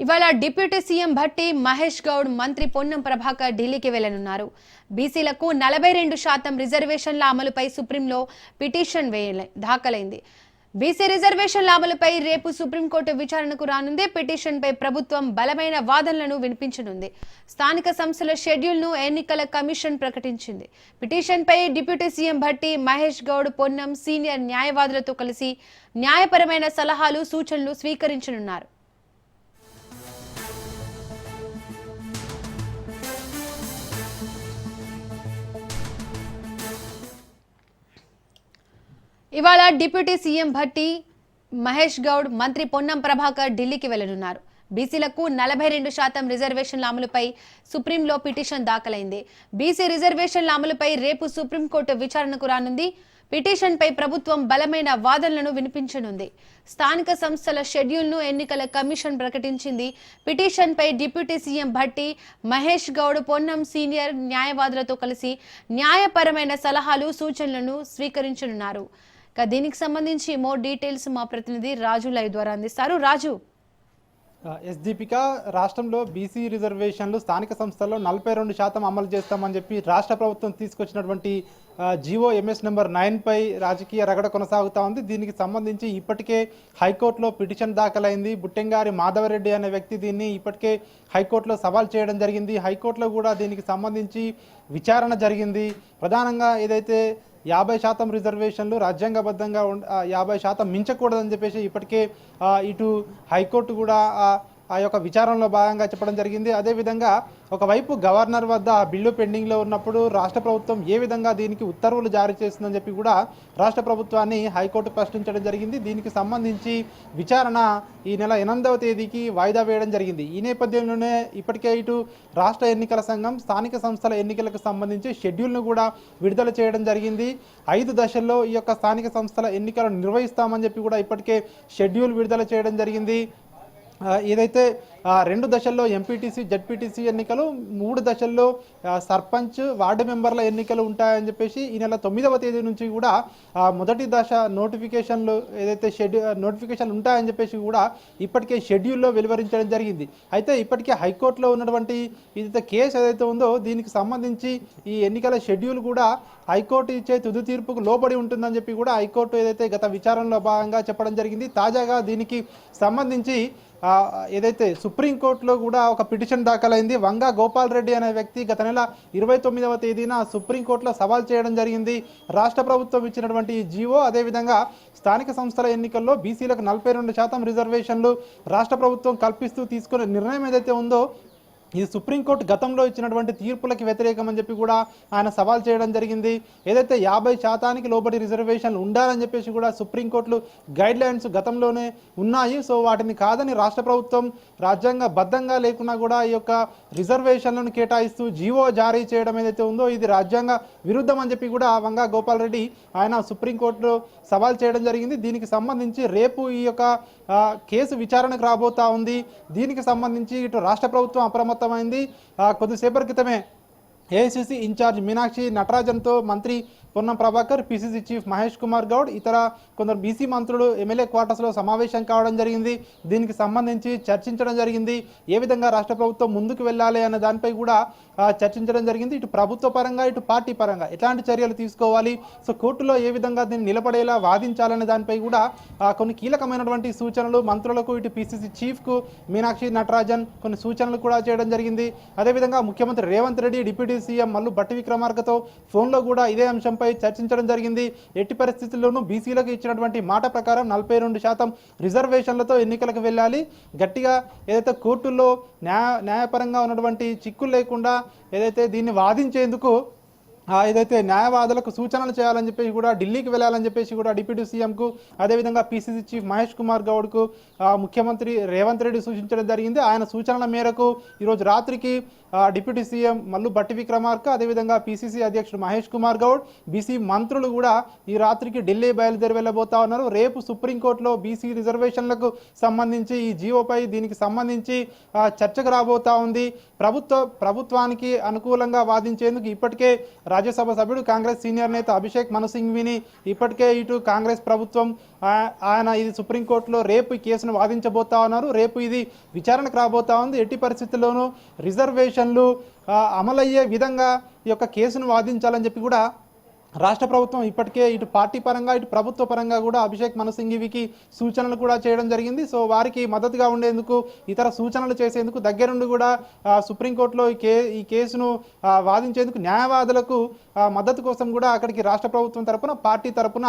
ఇవాళ deputy CM Bhatti Mahesh Goud మంత్రి పొన్నం ప్రభాకర్ ఢిల్లీకి వెళ్లనున్నారు. బీసీలకు 42% రిజర్వేషన్ల అమలుపై సుప్రీంలో పిటిషన్ దాఖలైంది. బీసీ రిజర్వేషన్ల అమలుపై రేపు సుప్రీంకోర్టు విచారణకు రానుంది. పిటిషన్పై ప్రభుత్వం బలమైన వాదనలను వినిపించనుంది. స్థానిక సంస్థల షెడ్యూల్ను ఎన్నికల కమిషన్ ప్రకటించింది. పిటిషన్పై deputy CM Bhatti Mahesh Goud Ponnam senior న్యాయవాదులతో కలిసి న్యాయపరమైన సలహాలు సూచనలు స్వీకరించనున్నారు. ఇవాళ డిప్యూటీ సీఎం భట్టి మహేష్ గౌడ్ మంత్రి పొన్నం ప్రభాకర్ ఢిల్లీకి వెళ్లనున్నారు. బీసీలకు 42% రిజర్వేషన్ల అమలుపై సుప్రీంలో పిటిషన్ దాఖలైంది. బీసీ రిజర్వేషన్ల అమలుపై రేపు సుప్రీంకోర్టు విచారణకు రానుంది. పిటిషన్పై ప్రభుత్వం బలమైన వాదనలను వినిపించనుంది. స్థానిక సంస్థల షెడ్యూల్ను ఎన్నికల కమిషన్ ప్రకటించింది. పిటిషన్పై deputy CM Bhatti Mahesh Goud Ponnam senior న్యాయవాదులతో కలిసి న్యాయపరమైన సలహాలు సూచనలను స్వీకరించనున్నారు. దీనికి సంబంధించి మోర్ డీటెయిల్స్ మా ప్రతినిధి రాజు లైవ్ ద్వారా అందిస్తారు. రాజు. దీపిక, రాష్ట్రంలో బీసీ రిజర్వేషన్లు స్థానిక సంస్థల్లో 42% అమలు చేస్తామని చెప్పి రాష్ట్ర ప్రభుత్వం తీసుకొచ్చినటువంటి జీవో ఎంఎస్ నెంబర్ 9పై రాజకీయ రగడ కొనసాగుతూ ఉంది. దీనికి సంబంధించి ఇప్పటికే హైకోర్టులో పిటిషన్ దాఖలైంది. బుట్టెంగారి మాధవరెడ్డి అనే వ్యక్తి దీన్ని ఇప్పటికే హైకోర్టులో సవాల్ చేయడం జరిగింది. హైకోర్టులో కూడా దీనికి సంబంధించి విచారణ జరిగింది. ప్రధానంగా ఏదైతే 50% రిజర్వేషన్లు రాజ్యాంగబద్ధంగా 50% మించకూడదని చెప్పేసి ఇప్పటికే ఇటు హైకోర్టు కూడా ఆ యొక్క విచారణలో భాగంగా చెప్పడం జరిగింది. అదేవిధంగా ఒకవైపు గవర్నర్ వద్ద ఆ బిల్లు పెండింగ్లో ఉన్నప్పుడు రాష్ట్ర ప్రభుత్వం ఏ విధంగా దీనికి ఉత్తర్వులు జారీ చేస్తుందని చెప్పి కూడా రాష్ట్ర ప్రభుత్వాన్ని హైకోర్టు ప్రశ్నించడం జరిగింది. దీనికి సంబంధించి విచారణ ఈ నెల 8వ తేదీకి వాయిదా వేయడం జరిగింది. ఈ నేపథ్యంలోనే ఇప్పటికే ఇటు రాష్ట్ర ఎన్నికల సంఘం స్థానిక సంస్థల ఎన్నికలకు సంబంధించి షెడ్యూల్ను కూడా విడుదల చేయడం జరిగింది. 5 దశల్లో ఈ యొక్క స్థానిక సంస్థల ఎన్నికలను నిర్వహిస్తామని చెప్పి కూడా ఇప్పటికే షెడ్యూల్ విడుదల చేయడం జరిగింది. ఏదైతే 2 దశల్లో ఎంపీటీసీ జడ్పీటీసీ ఎన్నికలు, 3 దశల్లో సర్పంచ్ వార్డు మెంబర్ల ఎన్నికలు ఉంటాయని చెప్పేసి ఈ నెల 9వ తేదీ నుంచి కూడా మొదటి దశ నోటిఫికేషన్లు ఏదైతే నోటిఫికేషన్లు ఉంటాయని చెప్పేసి కూడా ఇప్పటికే షెడ్యూల్లో వెలువరించడం జరిగింది. అయితే ఇప్పటికే హైకోర్టులో ఉన్నటువంటి ఏదైతే కేసు ఏదైతే ఉందో దీనికి సంబంధించి ఈ ఎన్నికల షెడ్యూల్ కూడా హైకోర్టు ఇచ్చే తుది తీర్పుకు లోబడి ఉంటుందని చెప్పి కూడా హైకోర్టు ఏదైతే గత విచారణలో భాగంగా చెప్పడం జరిగింది. తాజాగా దీనికి సంబంధించి ఏదైతే సుప్రీంకోర్టులో కూడా ఒక పిటిషన్ దాఖలైంది. వంగా గోపాల్ రెడ్డి అనే వ్యక్తి గత నెల 29వ తేదీన సుప్రీంకోర్టులో సవాల్ చేయడం జరిగింది. రాష్ట్ర ప్రభుత్వం ఇచ్చినటువంటి జీవో, అదేవిధంగా స్థానిక సంస్థల ఎన్నికల్లో బీసీలకు 42% రిజర్వేషన్లు రాష్ట్ర ప్రభుత్వం కల్పిస్తూ తీసుకునే నిర్ణయం ఏదైతే ఉందో ఇది సుప్రీంకోర్టు గతంలో ఇచ్చినటువంటి తీర్పులకి వ్యతిరేకం అని చెప్పి కూడా ఆయన సవాల్ చేయడం జరిగింది. ఏదైతే 50% లోబడి రిజర్వేషన్లు ఉండాలని చెప్పేసి కూడా సుప్రీంకోర్టులు గైడ్ లైన్స్ గతంలోనే ఉన్నాయి. సో వాటిని కాదని రాష్ట్ర ప్రభుత్వం రాజ్యాంగబద్ధంగా లేకున్నా కూడా ఈ యొక్క రిజర్వేషన్లను కేటాయిస్తూ జీవో జారీ చేయడం ఏదైతే ఉందో ఇది రాజ్యాంగ విరుద్ధం అని చెప్పి కూడా వంగా గోపాల్ రెడ్డి ఆయన సుప్రీంకోర్టులో సవాల్ చేయడం జరిగింది. దీనికి సంబంధించి రేపు ఈ యొక్క కేసు విచారణకు రాబోతా ఉంది. దీనికి సంబంధించి ఇటు రాష్ట్ర ప్రభుత్వం అప్రమత్తమైంది. కొద్దిసేపటి క్రితమే ఏఐసిసి ఇన్ఛార్జ్ మీనాక్షి నటరాజన్తో మంత్రి పొన్నం ప్రభాకర్, పిసిసి చీఫ్ మహేష్ కుమార్ గౌడ్, ఇతర కొందరు బీసీ మంత్రులు ఎమ్మెల్యే క్వార్టర్స్లో సమావేశం కావడం జరిగింది. దీనికి సంబంధించి చర్చించడం జరిగింది. ఏ విధంగా రాష్ట్ర ప్రభుత్వం ముందుకు వెళ్ళాలి అనే దానిపై కూడా చర్చించడం జరిగింది. ఇటు ప్రభుత్వ పరంగా ఇటు పార్టీ పరంగా ఎట్లాంటి చర్యలు తీసుకోవాలి, సో కోర్టులో ఏ విధంగా దీన్ని నిలబడేలా వాదించాలనే దానిపై కూడా కొన్ని కీలకమైనటువంటి సూచనలు మంత్రులకు ఇటు పిసిసి చీఫ్కు మీనాక్షి నటరాజన్ కొన్ని సూచనలు కూడా చేయడం జరిగింది. అదేవిధంగా ముఖ్యమంత్రి రేవంత్ రెడ్డి డిప్యూటీ సీఎం మల్లు భట్టి విక్రమార్కతో ఫోన్లో కూడా ఇదే అంశంపై చర్చించడం జరిగింది. ఎట్టి పరిస్థితుల్లోనూ బీసీలకు ఇచ్చినటువంటి మాట ప్రకారం 42% రిజర్వేషన్లతో ఎన్నికలకు వెళ్ళాలి. గట్టిగా ఏదైతే కోర్టుల్లో న్యాయపరంగా ఉన్నటువంటి చిక్కులు లేకుండా ఏదైతే దీన్ని వాదించేందుకు ఏదైతే న్యాయవాదులకు సూచనలు చేయాలని చెప్పేసి కూడా ఢిల్లీకి వెళ్ళాలని చెప్పేసి కూడా డిప్యూటీ సీఎంకు, అదేవిధంగా పిసిసి చీఫ్ మహేష్ కుమార్ గౌడ్కు ముఖ్యమంత్రి రేవంత్ రెడ్డి సూచించడం జరిగింది. ఆయన సూచనల మేరకు ఈరోజు రాత్రికి డిప్యూటీ సీఎం మల్లు భట్టి విక్రమార్క, అదేవిధంగా పిసిసి అధ్యక్షుడు మహేష్ కుమార్ గౌడ్, బీసీ మంత్రులు కూడా ఈ రాత్రికి ఢిల్లీ బయలుదేరి వెళ్ళబోతా ఉన్నారు. రేపు సుప్రీంకోర్టులో బీసీ రిజర్వేషన్లకు సంబంధించి ఈ జీవోపై దీనికి సంబంధించి చర్చకు రాబోతా ఉంది. ప్రభుత్వానికి అనుకూలంగా వాదించేందుకు ఇప్పటికే రాజ్యసభ సభ్యుడు కాంగ్రెస్ సీనియర్ నేత అభిషేక్ మను సింఘ్విని ఇప్పటికే ఇటు కాంగ్రెస్ ప్రభుత్వం ఆయన ఇది సుప్రీంకోర్టులో రేపు ఈ కేసును వాదించబోతా ఉన్నారు. రేపు ఇది విచారణకు రాబోతా ఉంది. ఎట్టి పరిస్థితుల్లోనూ రిజర్వేషన్లు అమలయ్యే విధంగా ఈ యొక్క కేసును వాదించాలని చెప్పి కూడా రాష్ట్ర ప్రభుత్వం ఇప్పటికే ఇటు పార్టీ పరంగా ఇటు ప్రభుత్వ పరంగా కూడా అభిషేక్ మను సింఘ్వికి సూచనలు కూడా చేయడం జరిగింది. సో వారికి మద్దతుగా ఉండేందుకు, ఇతర సూచనలు చేసేందుకు దగ్గరుండి కూడా సుప్రీంకోర్టులో ఈ కేసును వాదించేందుకు న్యాయవాదులకు మద్దతు కోసం కూడా అక్కడికి రాష్ట్ర ప్రభుత్వం తరపున, పార్టీ తరపున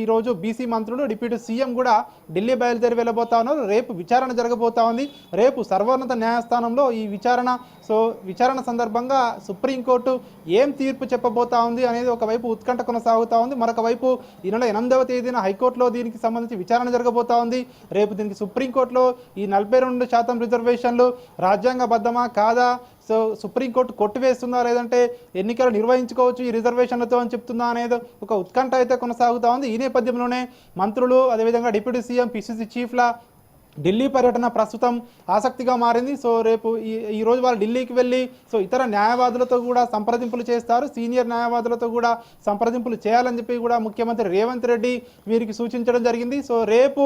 ఈరోజు బీసీ మంత్రులు, డిప్యూటీ సీఎం కూడా ఢిల్లీ బయలుదేరి వెళ్ళబోతా ఉన్నారు. రేపు విచారణ జరగబోతా ఉంది. రేపు సర్వోన్నత న్యాయస్థానంలో ఈ విచారణ సందర్భంగా సుప్రీంకోర్టు ఏం తీర్పు చెప్పబోతా ఉంది అనేది ఒకవైపు ఉత్కంఠ కొనసాగుతా ఉంది. మరొక వైపు ఈ నెల 8వ తేదీన హైకోర్టులో దీనికి సంబంధించి విచారణ జరగబోతా ఉంది. రేపు దీనికి సుప్రీంకోర్టులో ఈ 42% రిజర్వేషన్లు రాజ్యాంగబద్ధమా కాదా, సో సుప్రీంకోర్టు కొట్టివేస్తుందా, లేదంటే ఎన్నికలు నిర్వహించుకోవచ్చు ఈ రిజర్వేషన్లతో అని చెప్తుందా అనేది ఒక ఉత్కంఠ అయితే కొనసాగుతా ఉంది. ఈ నేపథ్యంలోనే మంత్రులు, అదేవిధంగా డిప్యూటీ సీఎం, పిసిసి చీఫ్ల ఢిల్లీ పర్యటన ప్రస్తుతం ఆసక్తిగా మారింది. సో రేపు ఈ రోజు వాళ్ళు ఢిల్లీకి వెళ్ళి సో ఇతర న్యాయవాదులతో కూడా సంప్రదింపులు చేస్తారు. సీనియర్ న్యాయవాదులతో కూడా సంప్రదింపులు చేయాలని చెప్పి కూడా ముఖ్యమంత్రి రేవంత్ రెడ్డి వీరికి సూచించడం జరిగింది. సో రేపు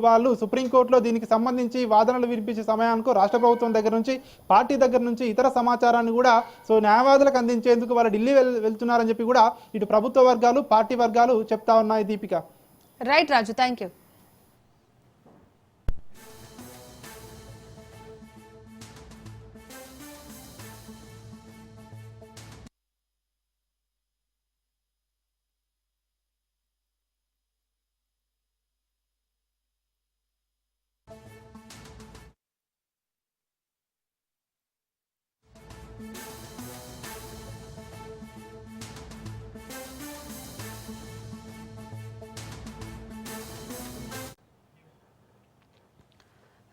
వాళ్ళు సుప్రీంకోర్టులో దీనికి సంబంధించి వాదనలు వినిపించే సమయానికి రాష్ట్ర ప్రభుత్వం దగ్గర నుంచి, పార్టీ దగ్గర నుంచి ఇతర సమాచారాన్ని కూడా సో న్యాయవాదులకు అందించేందుకు వాళ్ళు ఢిల్లీ వెళ్తున్నారని చెప్పి కూడా ఇటు ప్రభుత్వ వర్గాలు, పార్టీ వర్గాలు చెప్తా ఉన్నాయి. Deepika. Right Raju, thank you.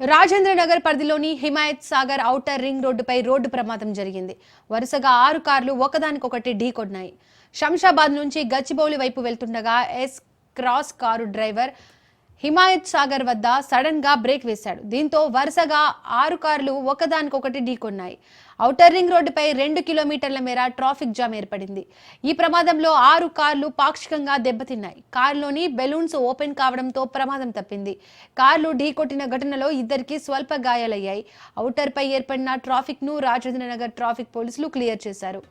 Rajendra Nagar పరిధిలోని హిమాయత్ సాగర్ ఔటర్ రింగ్ రోడ్డుపై రోడ్డు ప్రమాదం జరిగింది. వరుసగా 6 కార్లు ఒకదానికొకటి ఢీకొన్నాయి. శంషాబాద్ నుంచి గచ్చిబౌలి వైపు వెళ్తుండగా S cross car driver Himayat Sagar వద్ద సడన్ గా బ్రేక్ వేశాడు. దీంతో వరుసగా 6 కార్లు ఒకదానికొకటి ఢీకొన్నాయి. ఔటర్ రింగ్ రోడ్డుపై 2 కిలోమీటర్ల మేర ట్రాఫిక్ జామ్ ఏర్పడింది. ఈ ప్రమాదంలో 6 కార్లు పాక్షికంగా దెబ్బతిన్నాయి. కారులోని బెలూన్స్ ఓపెన్ కావడంతో ప్రమాదం తప్పింది. కార్లు ఢీకొట్టిన ఘటనలో 2కి స్వల్ప గాయాలయ్యాయి. ఔటర్ పై ఏర్పడిన ట్రాఫిక్ ను రాజేంద్ర నగర్ ట్రాఫిక్ పోలీసులు క్లియర్ చేశారు.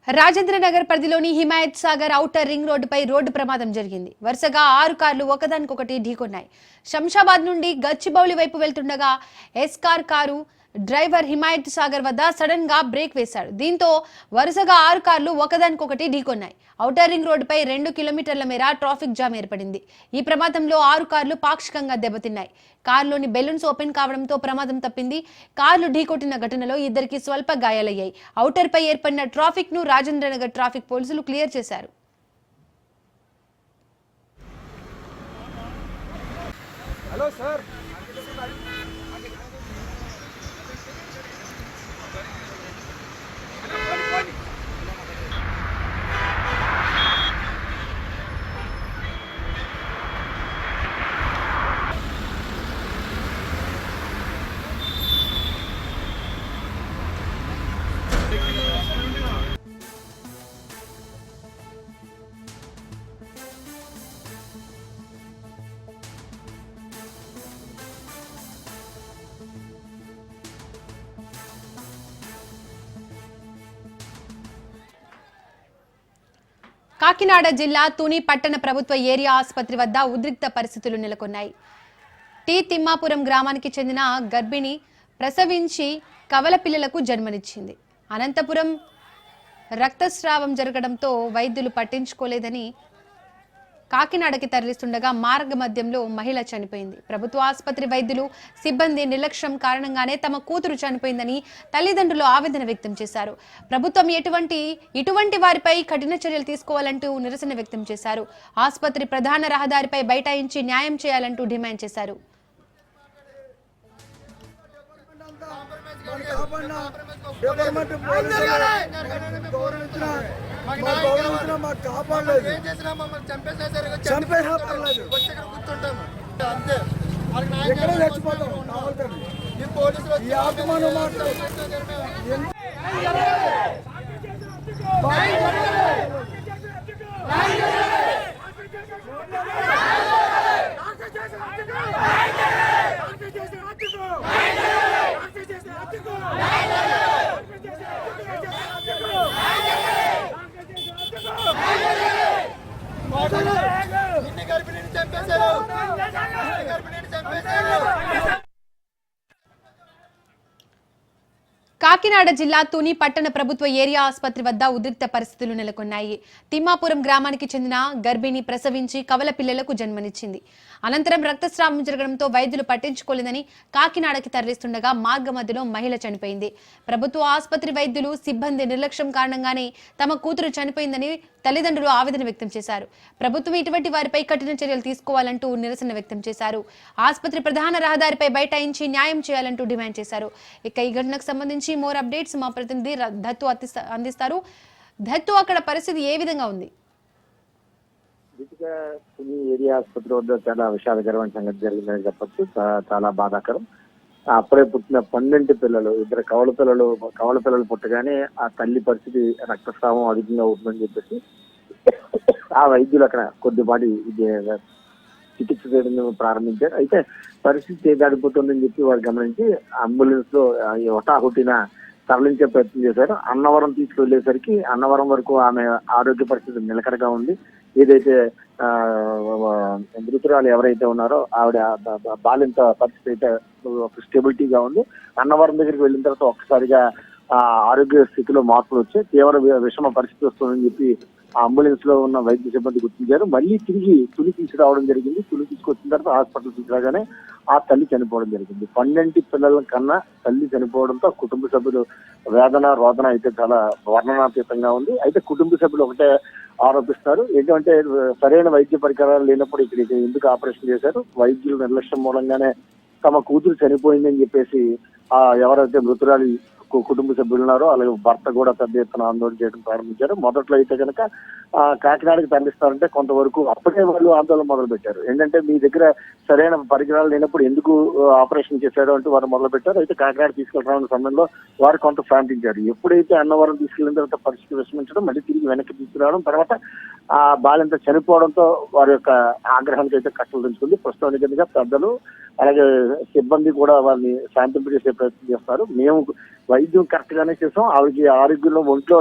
రాజేంద్ర నగర్ పరిధిలోని హిమాయత్ సాగర్ ఔటర్ రింగ్ రోడ్డుపై రోడ్డు ప్రమాదం జరిగింది. వరుసగా 6 కార్లు ఒకదానికొకటి ఢీకొన్నాయి. శంషాబాద్ నుండి గచ్చిబౌలి వైపు వెళ్తుండగా ఎస్కార్ కారు డ్రైవర్ హిమాయత్ సాగర్ వద్ద సడన్ గా బ్రేక్ వేశాడు. దీంతో వరుసగా 6 కార్లు ఒకదానికొకటి ఢీకొన్నాయి. ఔటర్ రింగ్ రోడ్డుపై 2 కిలోమీటర్ల మేర ట్రాఫిక్ జామ్ ఏర్పడింది. ఈ ప్రమాదంలో 6 కార్లు పాక్షికంగా దెబ్బతిన్నాయి. కారులోని బెలూన్స్ ఓపెన్ కావడంతో ప్రమాదం తప్పింది. కార్లు ఢీకొట్టిన ఘటనలో 2కి స్వల్ప గాయాలయ్యాయి. ఔటర్ పై ఏర్పడిన ట్రాఫిక్ ను రాజేంద్ర నగర్ ట్రాఫిక్ పోలీసులు క్లియర్ చేశారు. Hello sir. కాకినాడ జిల్లా తుని పట్టణ ప్రభుత్వ ఏరియా ఆసుపత్రి వద్ద ఉద్రిక్త పరిస్థితులు నెలకొన్నాయి. టి తిమ్మాపురం గ్రామానికి చెందిన గర్భిణి ప్రసవించి కవల పిల్లలకు జన్మనిచ్చింది. అనంతపురం రక్తస్రావం జరగడంతో వైద్యులు పట్టించుకోలేదని కాకినాడకి తరలిస్తుండగా మార్గ మధ్యంలో మహిళ చనిపోయింది. ప్రభుత్వ ఆసుపత్రి వైద్యులు సిబ్బంది నిర్లక్ష్యం కారణంగానే తమ కూతురు చనిపోయిందని తల్లిదండ్రులు ఆవేదన వ్యక్తం చేశారు. ప్రభుత్వం ఇటువంటి వారిపై కఠిన చర్యలు తీసుకోవాలంటూ నిరసన వ్యక్తం చేశారు. ఆసుపత్రి ప్రధాన రహదారిపై బైఠాయించి న్యాయం చేయాలంటూ డిమాండ్ చేశారు. కాకినాడ జిల్లా తుని పట్టణ ప్రభుత్వ ఏరియా ఆసుపత్రి వద్ద ఉద్రిక్త పరిస్థితులు నెలకొన్నాయి. తిమ్మాపురం గ్రామానికి చెందిన గర్భిణి ప్రసవించి కవల పిల్లలకు జన్మనిచ్చింది. అనంతరం రక్తస్రావం జరగడంతో వైద్యులు పట్టించుకోలేదని కాకినాడకి తరలిస్తుండగా మార్గ మధ్యలో మహిళ చనిపోయింది. ప్రభుత్వ ఆసుపత్రి వైద్యులు సిబ్బంది నిర్లక్ష్యం కారణంగానే తమ కూతురు చనిపోయిందని తల్లిదండ్రులు ఆవేదన వ్యక్తం చేశారు. ప్రభుత్వం ఇటువంటి వారిపై కఠిన చర్యలు తీసుకోవాలంటూ నిరసన వ్యక్తం చేశారు. ఆసుపత్రి ప్రధాన రహదారిపై బైఠాయించి న్యాయం చేయాలంటూ డిమాండ్ చేశారు. ఇక ఈ ఘటనకు సంబంధించి మోర్ అప్డేట్స్ మా ప్రతినిధి దత్తు అందిస్తారు. దత్తు, అక్కడ పరిస్థితి ఏ విధంగా ఉంది? ఏరియా ఆసుపత్రి వద్ద చాలా విషాదకరమైన సంగతి జరిగిందని చెప్పచ్చు. చాలా బాధాకరం. అప్పుడే పుట్టిన 12 పిల్లలు, 2 కవల పిల్లలు పుట్టగానే ఆ తల్లి పరిస్థితి రక్తస్రావం అధికంగా అవుతుందని చెప్పేసి ఆ వైద్యులు అక్కడ కొద్దిపాటి చికిత్స చేయడం ప్రారంభించారు. అయితే పరిస్థితి ఏదాడిపోతుందని చెప్పి వారు గమనించి అంబులెన్స్ లో హుటాహుటిన తరలించే ప్రయత్నం చేశారు. అన్నవరం తీసుకువెళ్లేసరికి అన్నవరం వరకు ఆమె ఆరోగ్య పరిస్థితి నిలకడగా ఉంది. ఏదైతే మృతురాలు ఎవరైతే ఉన్నారో ఆవిడ బాలింత పరిస్థితి అయితే స్టెబిలిటీగా ఉంది. అన్నవరం దగ్గరికి వెళ్ళిన తర్వాత ఒక్కసారిగా ఆరోగ్య స్థితిలో మార్పులు వచ్చాయి. తీవ్ర విషమ పరిస్థితి వస్తుందని చెప్పి ఆ అంబులెన్స్ లో ఉన్న వైద్య సిబ్బంది గుర్తించారు. మళ్ళీ తిరిగి తుని తీసుకురావడం జరిగింది. తుని తీసుకొచ్చిన తర్వాత హాస్పిటల్ తీసుకురాగానే ఆ తల్లి చనిపోవడం జరిగింది. 12 పిల్లల కన్నా తల్లి చనిపోవడంతో కుటుంబ సభ్యులు వేదన రోదన అయితే చాలా వర్ణనాతీతంగా ఉంది. అయితే కుటుంబ సభ్యులు ఒకటే ఆరోపిస్తారు, ఏంటంటే సరైన వైద్య పరికరాలు లేనప్పుడు ఇక్కడికి ఎందుకు ఆపరేషన్ చేశారు, వైద్యుల నిర్లక్ష్యం మూలంగానే తమ కూతురు చనిపోయిందని చెప్పేసి ఎవరైతే మృతురాలి కుటుంబ సభ్యులు ఉన్నారో అలాగే భర్త కూడా పెద్ద ఎత్తున ఆందోళన చేయడం ప్రారంభించారు. మొదట్లో అయితే కనుక కాకినాడకి తరలిస్తారంటే కొంతవరకు అప్పటికే వాళ్ళు ఆందోళన మొదలు పెట్టారు. ఏంటంటే మీ దగ్గర సరైన పరికరాలు లేనప్పుడు ఎందుకు ఆపరేషన్ చేశాడు అంటూ వారు మొదలు పెట్టారు. అయితే కాకినాడ తీసుకెళ్తున్న సమయంలో వారు కొంత శాంతించారు. ఎప్పుడైతే అన్నవరం తీసుకెళ్లిన తర్వాత పరిస్థితి విషమించడం, మళ్ళీ తిరిగి వెనక్కి తీసుకురావడం, తర్వాత ఆ బాలింత చనిపోవడంతో వారి యొక్క ఆగ్రహానికి అయితే కట్టలు తెంచుకుంది. ప్రస్తుతానికి పెద్దలు అలాగే సిబ్బంది కూడా వారిని శాంతింపజేసే ప్రయత్నం చేస్తారు. మేము వైద్యం కరెక్ట్ గానే చేసాం, ఆవిడకి ఆరోగ్యంలో ఒంట్లో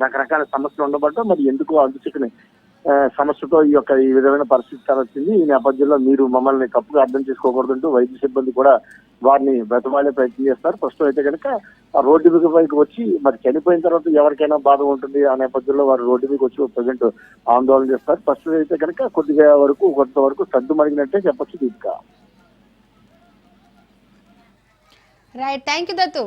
రకరకాల సమస్యలు ఉండబట్ట మరి ఎందుకు అందుచుకుని సమస్యతో ఈ విధమైన పరిస్థితి వచ్చింది. ఈ నేపథ్యంలో మీరు మమ్మల్ని తప్పుగా అర్థం చేసుకోకూడదంటూ వైద్య సిబ్బంది కూడా వారిని బ్రతమాలే ప్రయత్నం చేస్తారు. ప్రస్తుతం అయితే కనుక ఆ రోడ్డు మీదకి వచ్చి మరి చనిపోయిన తర్వాత ఎవరికైనా బాధ ఉంటుంది ఆ నేపథ్యంలో వారు రోడ్డు మీదకి వచ్చి ప్రజెంట్ ఆందోళన చేస్తారు. ప్రస్తుతం అయితే కనుక కొంతవరకు సర్దు మరిగినట్టే చెప్పచ్చు. Deepika. Right, thank you Dattu.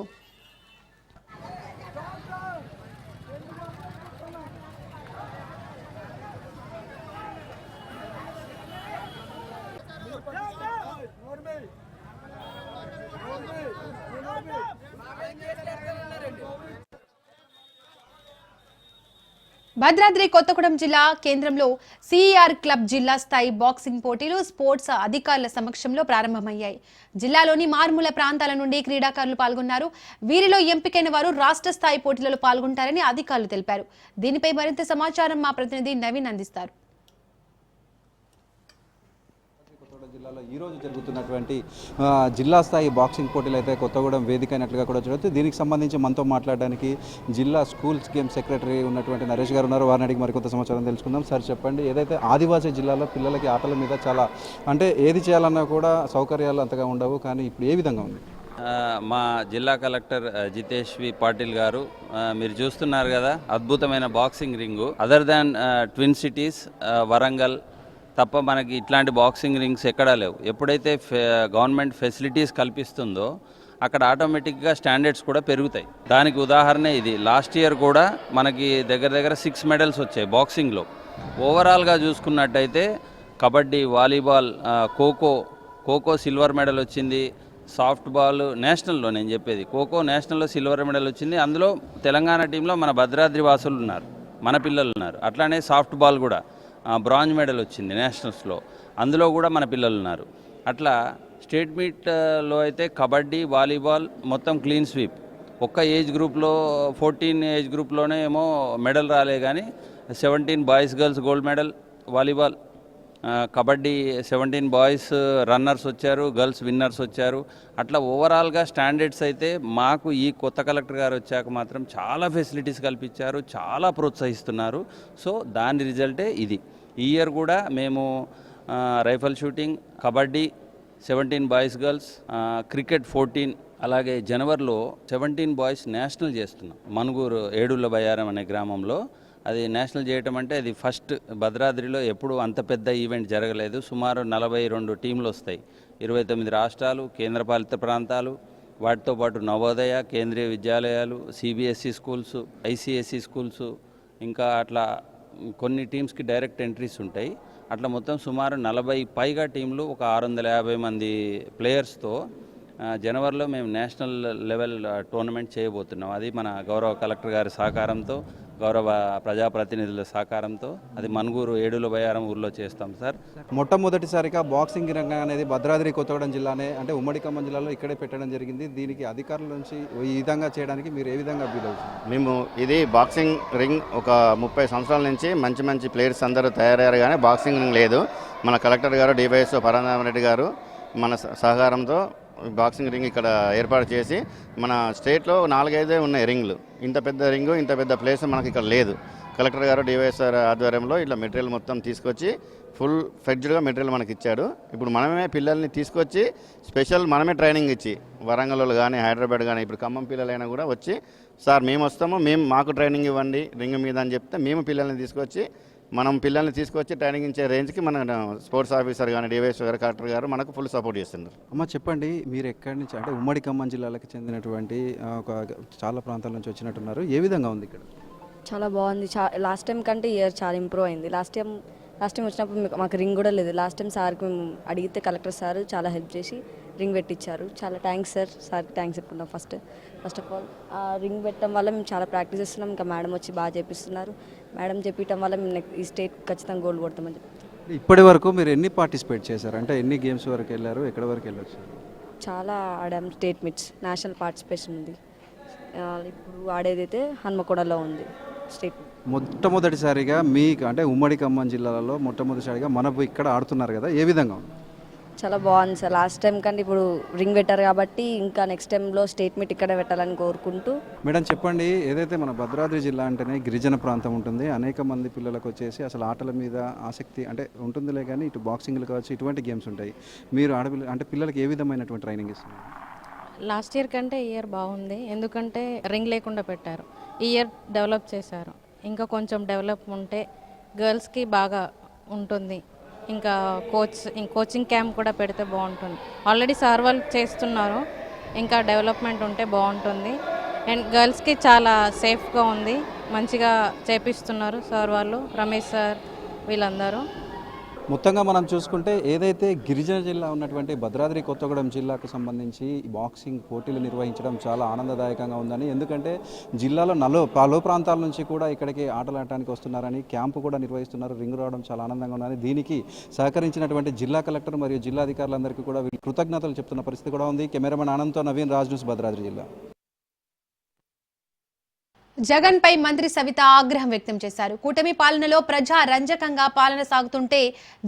Bhadradri Kothagudem జిల్లా కేంద్రంలో సిఈఆర్ క్లబ్ జిల్లా స్థాయి బాక్సింగ్ పోటీలు స్పోర్ట్స్ అధికారుల సమక్షంలో ప్రారంభమయ్యాయి. జిల్లాలోని మారుమూల ప్రాంతాల నుండి క్రీడాకారులు పాల్గొన్నారు. వీరిలో ఎంపికైన వారు రాష్ట్ర స్థాయి పోటీలలో పాల్గొంటారని అధికారులు తెలిపారు. దీనిపై మరింత సమాచారం మా ప్రతినిధి నవీన్ అందిస్తారు. జిల్లాలో ఈరోజు జరుగుతున్నటువంటి జిల్లా స్థాయి బాక్సింగ్ పోటీలు అయితే కొత్తగూడెం వేదిక అయినట్లుగా కూడా జరుగుతుంది. దీనికి సంబంధించి మనతో మాట్లాడడానికి జిల్లా స్కూల్స్ గేమ్ సెక్రటరీ ఉన్నటువంటి నరేష్ గారు ఉన్నారు. వారిని అడిగి మరికొంత సమాచారం తెలుసుకుందాం. సార్ చెప్పండి, ఏదైతే ఆదివాసీ జిల్లాలో పిల్లలకి ఆటల మీద చాలా ఏది చేయాలన్నా కూడా సౌకర్యాలు అంతగా ఉండవు, కానీ ఇప్పుడు ఏ విధంగా ఉంది? మా జిల్లా కలెక్టర్ జితేష్ వి పాటిల్ గారు మీరు చూస్తున్నారు కదా అద్భుతమైన boxing ring. Other than twin cities Warangal తప్ప మనకి ఇట్లాంటి బాక్సింగ్ రింగ్స్ ఎక్కడా లేవు. ఎప్పుడైతే గవర్నమెంట్ ఫెసిలిటీస్ కల్పిస్తుందో అక్కడ ఆటోమేటిక్గా స్టాండర్డ్స్ కూడా పెరుగుతాయి. దానికి ఉదాహరణ ఇది. లాస్ట్ ఇయర్ కూడా మనకి దగ్గర 6 మెడల్స్ వచ్చాయి బాక్సింగ్లో. ఓవరాల్గా చూసుకున్నట్టయితే kabaddi, volleyball, kho kho silver medal వచ్చింది. సాఫ్ట్ బాల్ నేషనల్లో, నేను చెప్పేది ఖోఖో నేషనల్లో సిల్వర్ మెడల్ వచ్చింది. అందులో తెలంగాణ టీంలో మన భద్రాద్రి వాసులు ఉన్నారు, మన పిల్లలు ఉన్నారు. అట్లానే సాఫ్ట్ బాల్ కూడా బ్రాంజ్ మెడల్ వచ్చింది నేషనల్స్లో, అందులో కూడా మన పిల్లలు ఉన్నారు. అట్లా స్టేట్ మీట్లో అయితే కబడ్డీ, వాలీబాల్ మొత్తం క్లీన్ స్వీప్. ఒక్క ఏజ్ గ్రూప్లో 14 ఏజ్ గ్రూప్లోనే ఏమో మెడల్ రాలే, కానీ 17 boys girls gold medal volleyball, kabaddi 17 boys runners వచ్చారు, గర్ల్స్ విన్నర్స్ వచ్చారు. అట్లా ఓవరాల్గా స్టాండర్డ్స్ అయితే మాకు ఈ కొత్త కలెక్టర్ గారు వచ్చాక మాత్రం చాలా ఫెసిలిటీస్ కల్పించారు, చాలా ప్రోత్సహిస్తున్నారు. సో దాని రిజల్టే ఇది. ఈ ఇయర్ కూడా మేము rifle shooting, kabaddi 17 boys girls, cricket 14, అలాగే జనవరిలో 17 బాయ్స్ నేషనల్ చేస్తున్నాం. మనుగూరు ఏడుళ్ళ బయ్యారం అనే గ్రామంలో అది నేషనల్ చేయటం అంటే అది ఫస్ట్. భద్రాద్రిలో ఎప్పుడు అంత పెద్ద ఈవెంట్ జరగలేదు. సుమారు 42 టీంలు వస్తాయి, 29 రాష్ట్రాలు, కేంద్రపాలిత ప్రాంతాలు, వాటితో పాటు నవోదయ, కేంద్రీయ విద్యాలయాలు, సిబిఎస్ఈ స్కూల్స్, ఐసిఎస్ఈ స్కూల్స్, ఇంకా అట్లా కొన్ని టీమ్స్కి డైరెక్ట్ ఎంట్రీస్ ఉంటాయి. అట్లా మొత్తం సుమారు 40 పైగా టీంలు, ఒక 650 మంది ప్లేయర్స్తో జనవరిలో మేము నేషనల్ లెవెల్ టోర్నమెంట్ చేయబోతున్నాం. అది మన గౌరవ కలెక్టర్ గారి సహకారంతో, గౌరవ ప్రజాప్రతినిధుల సహకారంతో అది మనుగూరు ఏడుల బయ్యారం ఊర్లో చేస్తాం సార్. మొట్టమొదటిసారిగా బాక్సింగ్ రంగం అనేది భద్రాద్రి కొత్తగూడెం జిల్లానే, అంటే ఉమ్మడి ఖమ్మం జిల్లాలో ఇక్కడే పెట్టడం జరిగింది. దీనికి అధికారుల నుంచి ఈ విధంగా చేయడానికి మీరు ఏ విధంగా అభ్యుదవుతుంది? మేము ఇది బాక్సింగ్ రింగ్ ఒక 30 సంవత్సరాల నుంచి మంచి ప్లేయర్స్ అందరూ తయారయ్యారు, కానీ బాక్సింగ్ రింగ్ లేదు. మన కలెక్టర్ గారు డివైఎస్ పరంధామరెడ్డి గారు మన సహకారంతో బాక్సింగ్ రింగ్ ఇక్కడ ఏర్పాటు చేసి, మన స్టేట్లో 4-5 ఉన్నాయి రింగ్లు. ఇంత పెద్ద రింగు, ఇంత పెద్ద ప్లేస్ మనకి ఇక్కడ లేదు. కలెక్టర్ గారు డివైఎస్ఆర్ ఆధ్వర్యంలో ఇట్లా మెటీరియల్ మొత్తం తీసుకొచ్చి ఫుల్ ఫ్లెడ్జ్డ్గా మెటీరియల్ మనకి ఇచ్చాడు. ఇప్పుడు మనమే పిల్లల్ని తీసుకొచ్చి స్పెషల్ మనమే ట్రైనింగ్ ఇచ్చి, వరంగల్లో కానీ హైదరాబాద్ కానీ ఇప్పుడు ఖమ్మం పిల్లలైనా కూడా వచ్చి, సార్ మేము వస్తాము, మాకు ట్రైనింగ్ ఇవ్వండి రింగ్ మీద అని చెప్తే మేము పిల్లల్ని తీసుకొచ్చి పిల్లల్ని తీసుకొచ్చి ట్రైనింగ్ ఇచ్చే రేంజ్కి మన స్పోర్ట్స్ ఆఫీసర్ కానీ డివైఎస్ గారు, కలెక్టర్ గారు మనకు ఫుల్ సపోర్ట్ చేస్తున్నారు. అమ్మ చెప్పండి, మీరు ఎక్కడి నుంచి, అంటే ఉమ్మడి ఖమ్మం జిల్లాలకు చెందినటువంటి చాలా ప్రాంతాల నుంచి వచ్చినట్టున్నారు, ఏ విధంగా ఉంది ఇక్కడ? చాలా బాగుంది. లాస్ట్ టైం కంటే ఇయర్ చాలా ఇంప్రూవ్ అయింది. లాస్ట్ టైం వచ్చినప్పుడు మాకు రింగ్ కూడా లేదు. లాస్ట్ టైం సార్కి మేము అడిగితే కలెక్టర్ సార్ చాలా హెల్ప్ చేసి రింగ్ పెట్టించారు. చాలా థ్యాంక్స్ సార్. సార్కి థ్యాంక్స్ చెప్పుకుంటాం. ఫస్ట్ ఆఫ్ ఆల్ ఆ రింగ్ పెట్టడం వల్ల మేము చాలా ప్రాక్టీస్ చేస్తున్నాం. ఇంకా మేడం వచ్చి బాగా చేపిస్తున్నారు. మేడం చెప్పడం వల్ల మేము ఈ స్టేట్ ఖచ్చితంగా గోల్డ్ కొడతామని చెప్పి. ఇప్పటి వరకు మీరు ఎన్ని పార్టిసిపేట్ చేశారు? అంటే ఎన్ని గేమ్స్ వరకు వెళ్ళారు, ఎక్కడి వరకు వెళ్ళొచ్చు? చాలా ఆడాం. స్టేట్ మీట్స్, నేషనల్ పార్టిసిపేషన్ ఉంది. ఇప్పుడు ఆడేదైతే హన్మకొండలో ఉంది స్టేట్. మొట్టమొదటిసారిగా మీకు, అంటే ఉమ్మడి ఖమ్మం జిల్లాలో మొట్టమొదటిసారిగా మనకు ఇక్కడ ఆడుతున్నారు కదా, ఏ విధంగా ఉంది? చాలా బాగుంది సార్. లాస్ట్ టైం కంటే ఇప్పుడు రింగ్ పెట్టారు కాబట్టి ఇంకా నెక్స్ట్ టైంలో స్టేట్ మీట్ ఇక్కడ పెట్టాలని కోరుకుంటూ. మేడం చెప్పండి, ఏదైతే మన భద్రాద్రి జిల్లా అంటేనే గిరిజన ప్రాంతం ఉంటుంది, అనేక మంది పిల్లలకు వచ్చేసి అసలు ఆటల మీద ఆసక్తి అంటే ఉంటుందిలే, కానీ ఇటు బాక్సింగ్లు కావచ్చు, ఇటువంటి గేమ్స్ ఉంటాయి. మీరు ఆడపిల్ల అంటే పిల్లలకి ఏ విధమైనటువంటి ట్రైనింగ్ ఇస్తున్నారు? లాస్ట్ ఇయర్ కంటే ఈ ఇయర్ బాగుంది, ఎందుకంటే రింగ్ లేకుండా పెట్టారు. ఈ ఇయర్ డెవలప్ చేశారు. ఇంకా కొంచెం డెవలప్ ఉంటే గర్ల్స్కి బాగా ఉంటుంది. ఇంకా కోచింగ్ క్యాంప్ కూడా పెడితే బాగుంటుంది. ఆల్రెడీ సార్ వాళ్ళు చేస్తున్నారు, ఇంకా డెవలప్మెంట్ ఉంటే బాగుంటుంది. అండ్ గర్ల్స్కి చాలా సేఫ్గా ఉంది, మంచిగా చేపిస్తున్నారు సార్ వాళ్ళు, రమేష్ సార్ వీళ్ళందరూ. మొత్తంగా మనం చూసుకుంటే ఏదైతే గిరిజన జిల్లా ఉన్నటువంటి భద్రాద్రి కొత్తగూడెం జిల్లాకు సంబంధించి బాక్సింగ్ పోటీలు నిర్వహించడం చాలా ఆనందదాయకంగా ఉందని, ఎందుకంటే జిల్లాలో పలు ప్రాంతాల నుంచి కూడా ఇక్కడికి ఆటలాడటానికి వస్తున్నారని, క్యాంపు కూడా నిర్వహిస్తున్నారు, రింగ్ రావడం చాలా ఆనందంగా ఉందని, దీనికి సహకరించినటువంటి జిల్లా కలెక్టర్ మరియు జిల్లా అధికారులందరికీ కూడా కృతజ్ఞతలు చెప్తున్న పరిస్థితి కూడా ఉంది. కెమెరామెన్ ఆనంద్తో నవీన్, రాజ్ న్యూస్, భద్రాద్రి జిల్లా. జగన్ పై మంత్రి సవిత ఆగ్రహం వ్యక్తం చేశారు. కూటమి పాలనలో ప్రజా రంజకంగా పాలన సాగుతుంటే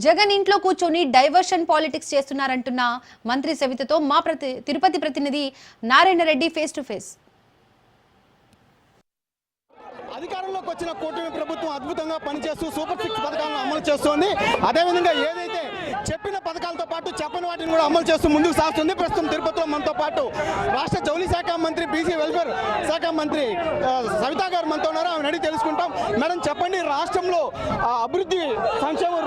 జగన్ ఇంట్లో కూర్చొని డైవర్షన్ పాలిటిక్స్ చేస్తున్నారంటున్న మంత్రి సవితతో మా తిరుపతి ప్రతినిధి Narayana Reddy face to face. అధికారంలోకి వచ్చిన కూటమి ప్రభుత్వం అద్భుతంగా పనిచేస్తూ సూపర్ 6 పథకాలను అమలు చేస్తోంది. అదేవిధంగా ఏదైతే చెప్పిన పథకాలతో పాటు చెప్పని వాటిని కూడా అమలు చేస్తూ ముందుకు సాగుతుంది. ప్రస్తుతం తిరుపతిలో మనతో పాటు రాష్ట్ర జౌళి శాఖ మంత్రి, బీసీ వెల్ఫేర్ శాఖ మంత్రి సవితా గారు మనతో ఉన్నారు. ఆమె అడిగి తెలుసుకుంటాం. మేడం చెప్పండి, రాష్ట్రంలో అభివృద్ధి సంక్షేమం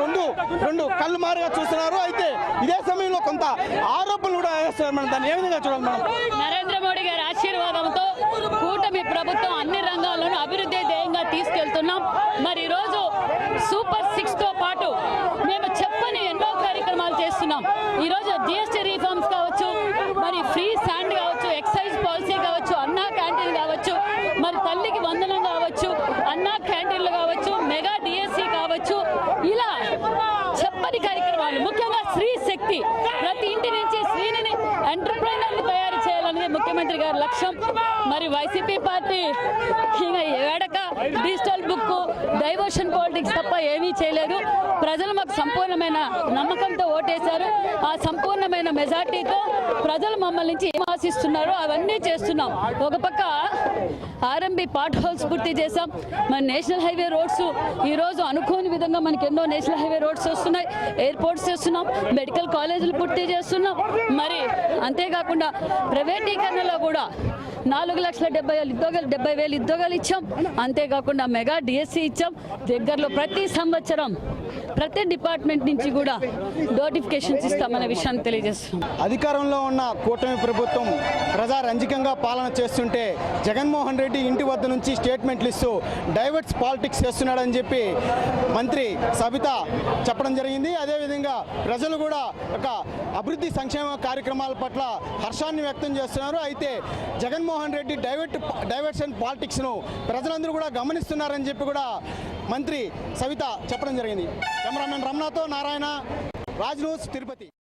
రెండు కళ్ళు మారుగా చూస్తున్నారు. అయితే ఇదే సమయంలో కొంత ఆరోపణలు కూడా వేస్తున్నారు. మనం దాన్ని ఏ విధంగా చూడాలి? మనం నరేంద్ర మోడీ గారి ఆశీర్వాదంతో కూటమి ప్రభుత్వం అన్ని రంగాల్లోనూ అభివృద్ధి ధ్యేయంగా తీసుకెళ్తున్నాం. మరి ఈరోజు సూపర్ 6తో పాటు మేము చెప్పని ఎన్నో కార్యక్రమాలు చేస్తున్నాం. ఈరోజు జిఎస్టీ రిఫార్మ్స్ కావచ్చు, మరి ఫ్రీ శాండ్ కావచ్చు, ఎక్సైజ్ పాలసీ కావచ్చు, అన్నా క్యాంటీన్ కావచ్చు, మరి తల్లికి వందనం కావచ్చు, అన్నా క్యాంటీన్లు కావచ్చు, మెగా డిఎస్సి కావచ్చు, ఇలా చెప్పని కార్యక్రమాలు. ముఖ్యంగా స్త్రీ శక్తి, ప్రతి ఇంటి నుంచి స్త్రీని ఎంటర్ప్రైనర్ని తయారు చేయాలనేది ముఖ్యమంత్రి గారి లక్ష్యం. మరి వైసీపీ పార్టీ వేడక డిజిటల్ బుక్, డైవర్షన్ పాలిటిక్స్ తప్ప ఏమీ చేయలేదు. ప్రజలు మాకు సంపూర్ణమైన నమ్మకంతో ఓటేశారు. ఆ సంపూర్ణమైన మెజార్టీతో ప్రజలు మమ్మల్ని నుంచి ఏం ఆశిస్తున్నారో అవన్నీ చేస్తున్నాం. ఒక పక్క ఆర్ఎంబి పార్ట్ హోల్స్ పూర్తి చేశాం. మన నేషనల్ హైవే రోడ్స్ ఈరోజు అనుకోని విధంగా మనకి ఎన్నో నేషనల్ హైవే రోడ్స్ వస్తున్నాయి. ఎయిర్పోర్ట్స్ చేస్తున్నాం, మెడికల్ కాలేజీలు పూర్తి చేస్తున్నాం. మరి అంతేకాకుండా ప్రైవేటీకరణలో కూడా 4,70,000 ఉద్యోగాలు ఇచ్చాం. అంతేకాకుండా మెగా డిఎస్సి ఇచ్చాం. దగ్గరలో ప్రతి సంవత్సరం ప్రతి డిపార్ట్మెంట్ నుంచి కూడా నోటిఫికేషన్స్ ఇస్తామనే విషయాన్ని తెలియజేస్తున్నాం. అధికారంలో ఉన్న కూటమి ప్రభుత్వం ప్రజారంజకంగా పాలన చేస్తుంటే జగన్మోహన్ రెడ్డి ఇంటి వద్ద నుంచి స్టేట్మెంట్లు ఇస్తూ డైవర్ట్స్ పాలిటిక్స్ చేస్తున్నాడని చెప్పి మంత్రి సబిత చెప్పడం జరిగింది. అదేవిధంగా ప్రజలు కూడా ఒక అభివృద్ధి సంక్షేమ కార్యక్రమాల పట్ల హర్షాన్ని వ్యక్తం చేస్తున్నారు. అయితే జగన్మోహన్ రెడ్డి డైవర్షన్ పాలిటిక్స్ను ప్రజలందరూ కూడా గమనిస్తున్నారని చెప్పి కూడా మంత్రి సవిత చెప్పడం జరిగింది. కెమెరామెన్ రమణతో నారాయణ, రాజ్ న్యూస్, తిరుపతి.